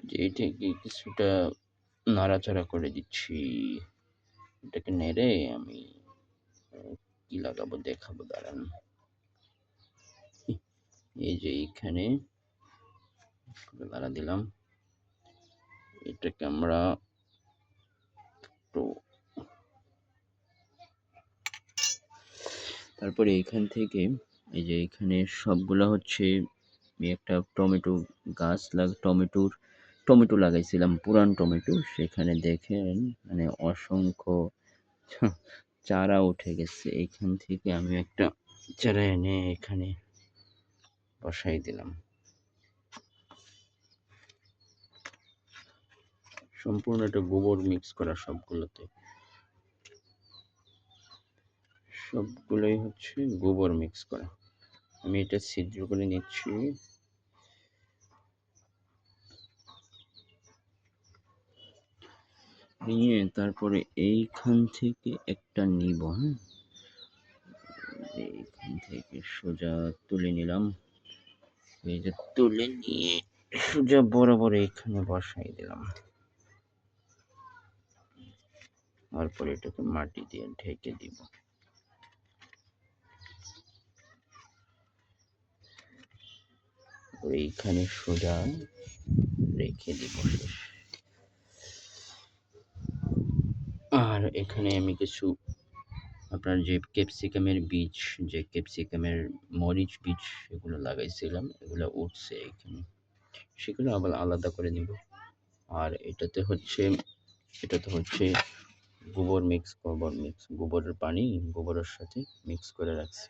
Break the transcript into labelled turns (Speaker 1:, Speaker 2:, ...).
Speaker 1: যে এটাকে কিছুটা নাড়াচাড়া করে দিচ্ছি। এটাকে নেড়ে আমি কি লাগাবো দেখাবো, দাঁড়ান। এই যে এইখানে নাড়া দিলাম, এটাকে আমরা তো তারপরে এইখান থেকে এই যে এখানে সবগুলা হচ্ছে আমি একটা টমেটো লাগাইছিলাম, পুরান টমেটো। সেখানে দেখেন মানে অসংখ্য চারা উঠে গেছে। এইখান থেকে আমি একটা চারা এনে এখানে বসাই দিলাম। সম্পূর্ণ এটা গোবর মিক্স করা, সবগুলোই হচ্ছে গোবর মিক্স করা। আমি এটা ছিদ্র করে নিচ্ছি। নিয়ে তারপরে এইখান থেকে একটা নিব, হ্যাঁ, এইখান থেকে সোজা তুলে নিলাম। এই যে তুলে নিয়ে সোজা বরাবর এখানে বসাই দিলাম। তারপরে এটাকে মাটি দিয়ে ঢেকে দিব। এইখানে সোজা রেখে দিব। আর এখানে আমি কিছু আপনার যে ক্যাপসিকামের মরিচ বীজ, সেগুলো লাগাইছিলাম, এগুলো উঠছে এখানে, সেগুলো আবার আলাদা করে নিব। আর এটাতে হচ্ছে গোবরের পানি গোবরের সাথে মিক্স করে রাখছি।